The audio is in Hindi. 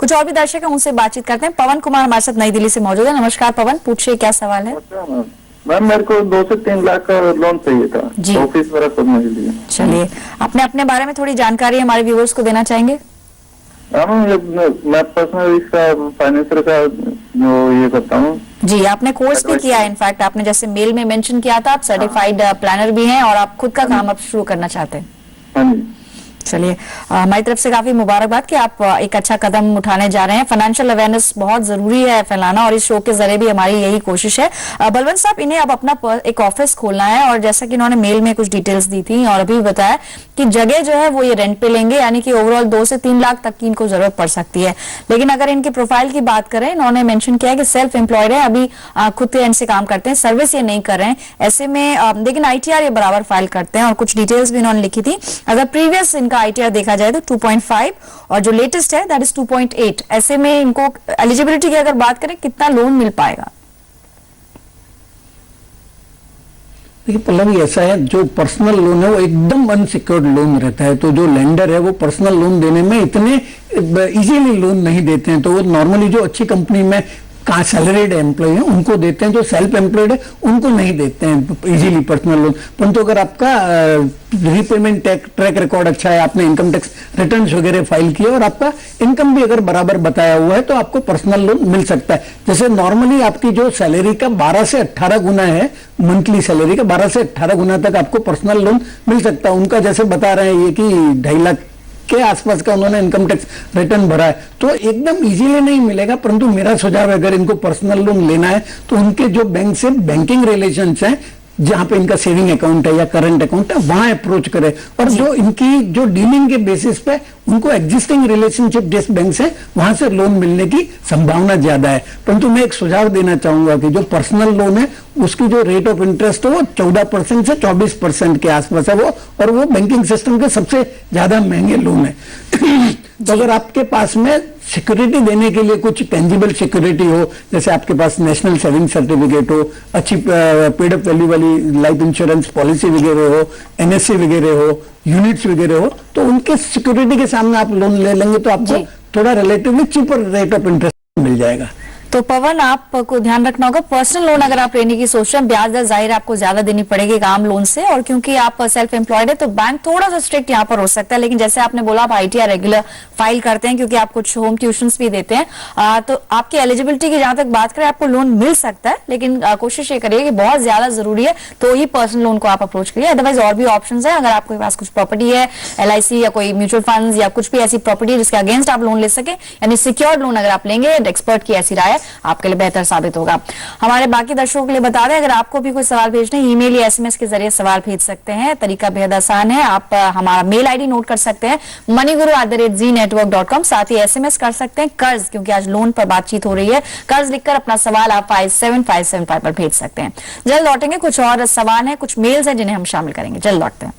कुछ और भी दर्शक हैं, उनसे बातचीत करते हैं। पवन कुमार हमारे साथ नई दिल्ली से मौजूद है। नमस्कार पवन, पूछिए क्या सवाल है। मैम मेरे को 2 से 3 लाख का लोन चाहिए था जी। ऑफिस वगैरह खोलने के लिए। चलिए, अपने अपने बारे में थोड़ी जानकारी हमारे व्यूअर्स को देना चाहेंगे। मैं पर्सनल इसका फाइनेंशियल का जो ये करता हूँ। जी, आपने कोर्स भी किया है, इनफैक्ट आपने जैसे मेल में मेंशन किया था, आप सर्टिफाइड प्लानर भी हैं और आप खुद का काम अब शुरू करना चाहते हैं। हाँ जी। चलिए, हमारी तरफ से काफी मुबारकबाद कि आप एक अच्छा कदम उठाने जा रहे हैं। फाइनेंशियल अवेयरनेस बहुत जरूरी है फैलाना, और इस शो के जरिए भी हमारी यही कोशिश है। बलवंत साहब, इन्हें अब अपना एक ऑफिस खोलना है, और जैसा कि इन्होंने मेल में कुछ डिटेल्स दी थी और अभी बताया कि जगह जो है वो ये रेंट पे लेंगे, यानी कि ओवरऑल 2 से 3 लाख तक की इनको जरूरत पड़ सकती है। लेकिन अगर इनके प्रोफाइल की बात करें, इन्होंने मेंशन किया है कि सेल्फ एम्प्लॉयड है, अभी खुद के एंड से काम करते हैं, सर्विस ये नहीं कर रहे हैं। ऐसे में लेकिन ITR ये बराबर फाइल करते हैं, और कुछ डिटेल्स भी इन्होंने लिखी थी। अगर प्रीवियस इनका ITR देखा जाए तो 2.5 और जो लेटेस्ट है दैट इज 2.8। ऐसे में इनको एलिजिबिलिटी की अगर बात करें, कितना लोन मिल पाएगा? देखिए पल्लवी, ऐसा है, जो पर्सनल लोन है वो एकदम अनसिक्योर्ड लोन रहता है, तो जो लेंडर है वो पर्सनल लोन देने में इतने इजीली लोन नहीं देते हैं। तो वो नॉर्मली जो अच्छी कंपनी में कहाँ सैलरीड एम्प्लॉय है उनको देते हैं, जो सेल्फ एम्प्लॉयड है उनको नहीं देते हैं इजीली पर्सनल लोन। परंतु अगर आपका रीपेमेंट ट्रैक रिकॉर्ड अच्छा है, आपने इनकम टैक्स रिटर्न्स वगैरह फाइल किए और आपका इनकम भी अगर बराबर बताया हुआ है, तो आपको पर्सनल लोन मिल सकता है। जैसे नॉर्मली आपकी जो सैलरी का 12 से 18 गुना है, मंथली सैलरी का 12 से 18 गुना तक आपको पर्सनल लोन मिल सकता है। उनका जैसे बता रहे हैं ये कि 2.5 लाख के आसपास का उन्होंने इनकम टैक्स रिटर्न भरा है, तो एकदम इजीली नहीं मिलेगा। परंतु मेरा सुझाव है, अगर इनको पर्सनल लोन लेना है तो उनके जो बैंक से बैंकिंग रिलेशंस हैं, जहां पे इनका सेविंग अकाउंट है या करंट अकाउंट है, वहां अप्रोच करें। और जो इनकी जो डीलिंग के बेसिस पे उनको एग्जिस्टिंग रिलेशनशिप जिस बैंक से, वहां से लोन मिलने की संभावना ज्यादा है। परंतु मैं एक सुझाव देना चाहूंगा कि जो पर्सनल लोन है उसकी जो रेट ऑफ इंटरेस्ट है वो 14% से 24% के आसपास है वो, और वो बैंकिंग सिस्टम के सबसे ज्यादा महंगे लोन है। तो अगर आपके पास में सिक्योरिटी देने के लिए कुछ टेंजिबल सिक्योरिटी हो, जैसे आपके पास नेशनल सेविंग सर्टिफिकेट हो, अच्छी पेड अप वैल्यू वाली लाइफ इंश्योरेंस पॉलिसी वगैरह हो, NSC वगैरह हो, यूनिट्स वगैरह हो, तो उनके सिक्योरिटी के सामने आप लोन ले लेंगे तो आपको थोड़ा relatively cheaper rate of interest मिल जाएगा। तो पवन, आपको ध्यान रखना होगा, पर्सनल लोन अगर आप लेने की सोच रहे हैं, ब्याज दर जाहिर आपको ज्यादा देनी पड़ेगी एक आम लोन से, और क्योंकि आप सेल्फ एम्प्लॉयड है तो बैंक थोड़ा सा स्ट्रिक्ट यहाँ पर हो सकता है। लेकिन जैसे आपने बोला, आप ITR रेगुलर फाइल करते हैं, क्योंकि आप कुछ होम ट्यूशंस भी देते हैं, तो आपकी एलिजिबिलिटी की जहां तक बात करें, आपको लोन मिल सकता है। लेकिन कोशिश ये करिए कि बहुत ज्यादा जरूरी है तो ही पर्सनल लोन को आप अप्रोच करिए, अदरवाइज और भी ऑप्शन है। अगर आपके पास कुछ प्रॉपर्टी है, LIC या कोई म्यूचुअल फंड या कुछ भी ऐसी प्रॉपर्टी है जिसके अगेंस्ट आप लोन ले सके, यानी सिक्योर्ड लोन अगर आप लेंगे, एक्सपर्ट की ऐसी राय आपके लिए बेहतर साबित होगा। हमारे बाकी दर्शकों के लिए बता दें, अगर आपको भी कोई सवाल भेजने, ईमेल या SMS के जरिए सवाल भेज सकते हैं। तरीका बेहद आसान है, आप हमारा मेल ID नोट कर सकते हैं, moneyguru@zenetwork.com। साथ ही SMS कर सकते हैं कर्ज, क्योंकि आज लोन पर बातचीत हो रही है, कर्ज लिखकर अपना सवाल आप 57575 पर भेज सकते हैं। जल्द लौटेंगे, कुछ और सवाल है, कुछ मेल्स हैं जिन्हें हम शामिल करेंगे। जल्द लौटते हैं।